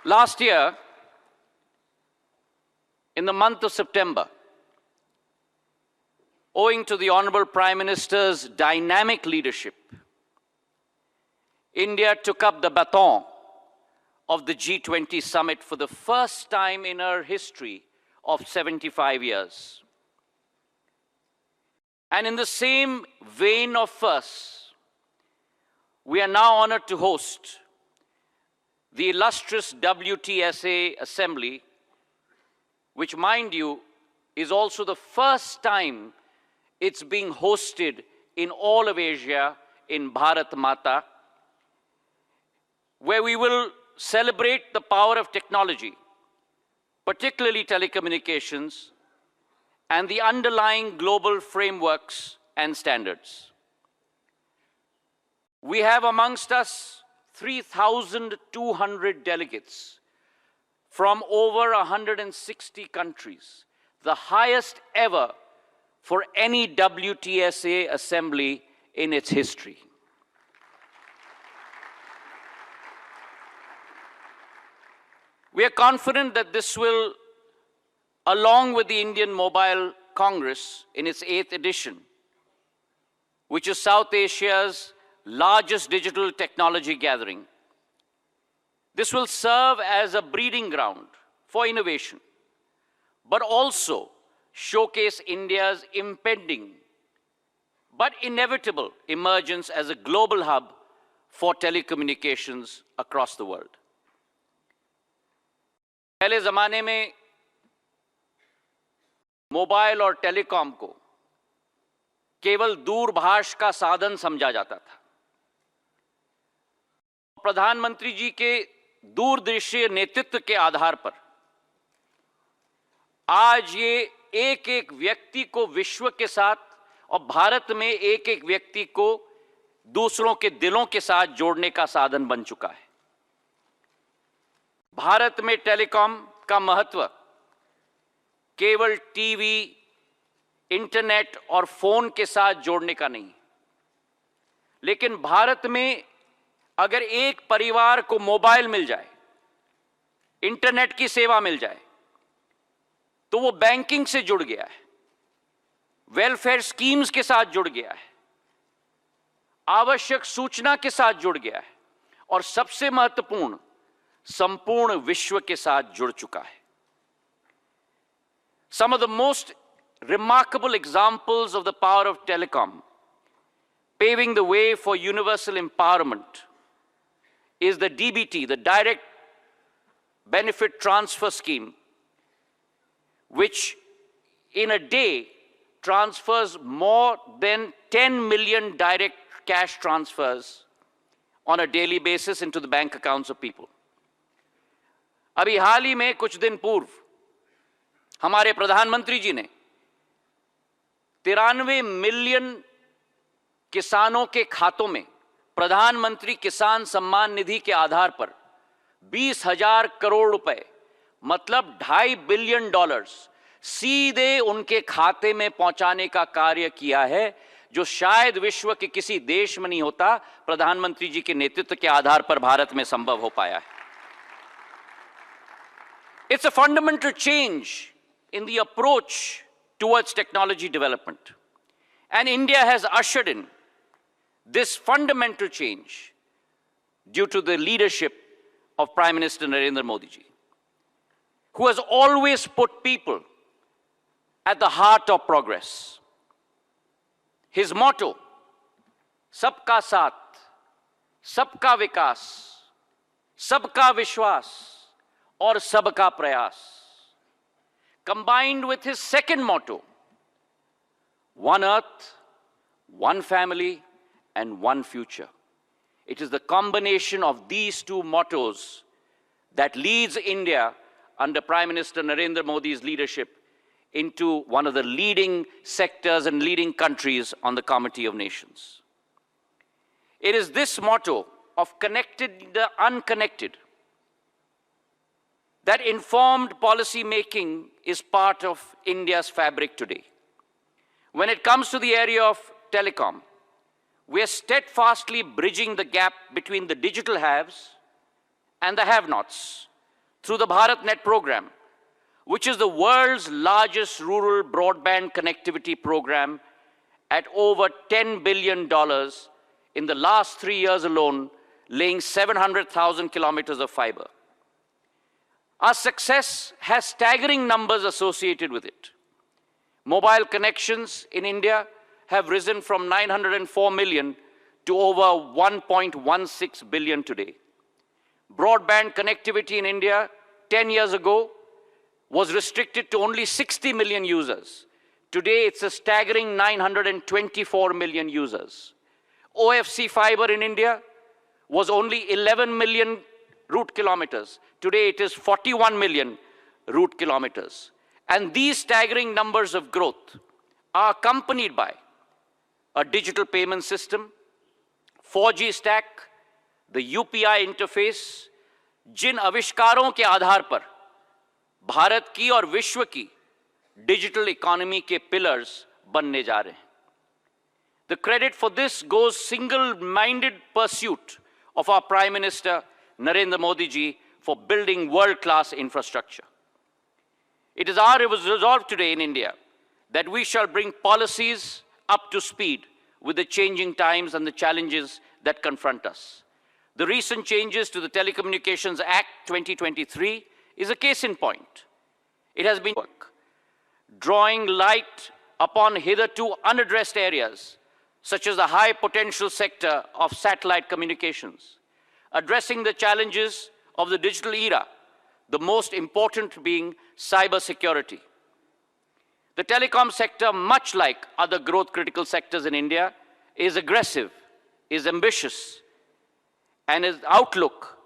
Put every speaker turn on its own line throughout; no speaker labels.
Last year, in the month of September, owing to the Honorable Prime Minister's dynamic leadership, India took up the baton of the G20 summit for the first time in her history of 75 years. And in the same vein of firsts, we are now honored to host the illustrious WTSA Assembly, which, mind you, is also the first time it's being hosted in all of Asia in Bharat Mata, where we will celebrate the power of technology, particularly telecommunications, and the underlying global frameworks and standards. We have amongst us 3,200 delegates from over 160 countries, the highest ever for any WTSA assembly in its history. We are confident that this will, along with the Indian Mobile Congress in its 8th edition, which is South Asia's largest digital technology gathering, this will serve as a breeding ground for innovation, but also showcase India's impending but inevitable emergence as a global hub for telecommunications across the world. पहले ज़माने में mobile और telecom को केवल दूरभाष का साधन समझा जाता था। प्रधानमंत्री जी के दूरदृष्टि नेतृत्व के आधार पर आज ये एक एक व्यक्ति को विश्व के साथ और भारत में एक एक व्यक्ति को दूसरों के दिलों के साथ जोड़ने का साधन बन चुका है। भारत में टेलीकॉम का महत्व केवल टीवी, इंटरनेट और फोन के साथ जोड़ने का नहीं, लेकिन भारत में अगर एक परिवार को मोबाइल मिल जाए, इंटरनेट की सेवा मिल जाए, तो वो बैंकिंग से जुड़ गया है, वेलफेयर स्कीम्स के साथ जुड़ गया है, आवश्यक सूचना के साथ जुड़ गया है और सबसे महत्वपूर्ण संपूर्ण विश्व के साथ जुड़ चुका है। Some of the most remarkable examples of the power of telecom, paving the way for universal empowerment, is the DBT, the Direct Benefit Transfer Scheme, which in a day transfers more than 10 million direct cash transfers on a daily basis into the bank accounts of people. अभी हाल ही में कुछ दिन पूर्व हमारे प्रधानमंत्री जी ने 93 million किसानों के खातों में प्रधानमंत्री किसान सम्मान निधि के आधार पर 20,000 करोड़ रुपए, मतलब $2.5 बिलियन सीधे उनके खाते में पहुंचाने का कार्य किया है, जो शायद विश्व के किसी देश में नहीं होता, प्रधानमंत्री जी के नेतृत्व के आधार पर भारत में संभव हो पाया है। It's a fundamental change in the approach towards technology development. And India has ushered in this fundamental change due to the leadership of Prime Minister Narendra Modi ji, who has always put people at the heart of progress. His motto, सबका साथ, सबका विकास, सबका विश्वास और सबका प्रयास, combined with his second motto, one earth, one family, and one future. It is the combination of these two mottos that leads India under Prime Minister Narendra Modi's leadership into one of the leading sectors and leading countries on the Committee of Nations. It is this motto of connected the unconnected that informed policy making is part of India's fabric today. When it comes to the area of telecom, we are steadfastly bridging the gap between the digital haves and the have-nots through the BharatNet program, which is the world's largest rural broadband connectivity program at over $10 billion in the last 3 years alone, laying 700,000 kilometers of fiber. Our success has staggering numbers associated with it. Mobile connections in India have risen from 904 million to over 1.16 billion today. Broadband connectivity in India 10 years ago was restricted to only 60 million users. Today, it's a staggering 924 million users. OFC fiber in India was only 11 million route kilometers. Today, it is 41 million route kilometers. And these staggering numbers of growth are accompanied by a digital payment system, 4G stack, the UPI interface, जिन आविष्कारों के आधार पर भारत की और विश्व की digital economy के pillars बनने जा रहे हैं. The credit for this goes single-minded pursuit of our Prime Minister Narendra Modi ji for building world-class infrastructure. It is our resolve today in India that we shall bring policies up to speed with the changing times and the challenges that confront us. The recent changes to the Telecommunications Act 2023 is a case in point. It has been work, drawing light upon hitherto unaddressed areas, such as the high potential sector of satellite communications, addressing the challenges of the digital era, the most important being cyber security. The telecom sector, much like other growth critical sectors in India, is aggressive, is ambitious, and its outlook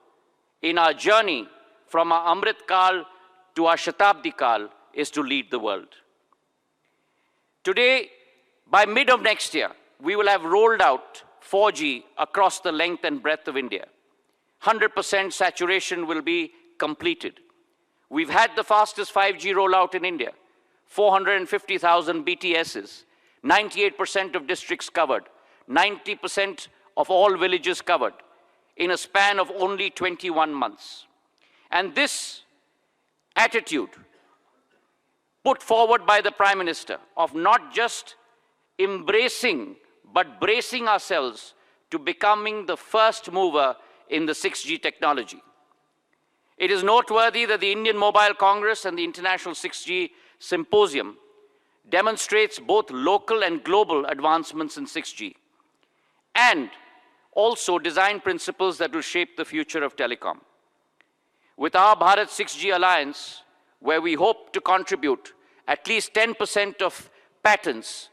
in our journey from our Amrit Kal to our Shatabdi Kal is to lead the world. Today, by mid of next year, we will have rolled out 4G across the length and breadth of India. 100% saturation will be completed. We've had the fastest 5G rollout in India, 450,000 BTSs, 98% of districts covered, 90% of all villages covered in a span of only 21 months. And this attitude put forward by the Prime Minister of not just embracing but bracing ourselves to becoming the first mover in the 6G technology. It is noteworthy that the Indian Mobile Congress and the International 6G Symposium demonstrates both local and global advancements in 6G and also design principles that will shape the future of telecom. With our Bharat 6G Alliance, where we hope to contribute at least 10% of patents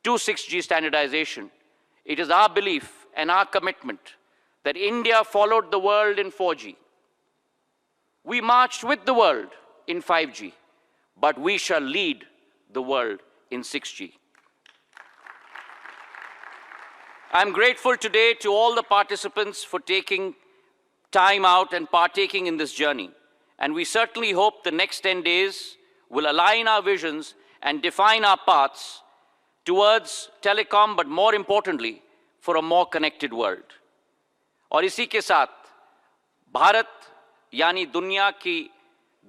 to 6G standardization, it is our belief and our commitment that India followed the world in 4G. We marched with the world in 5G, but we shall lead the world in 6G. I'm grateful today to all the participants for taking time out and partaking in this journey. And we certainly hope the next 10 days will align our visions and define our paths towards telecom, but more importantly, for a more connected world. और इसी के साथ भारत यानी दुनिया की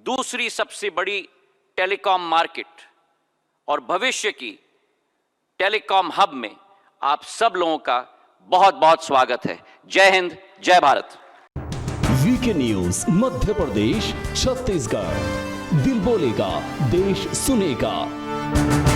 दूसरी सबसे बड़ी टेलीकॉम मार्केट और भविष्य की टेलीकॉम हब में आप सब लोगों का बहुत बहुत स्वागत है. जय हिंद, जय भारत.
वीके न्यूज मध्य प्रदेश छत्तीसगढ़, दिल बोलेगा, देश सुनेगा.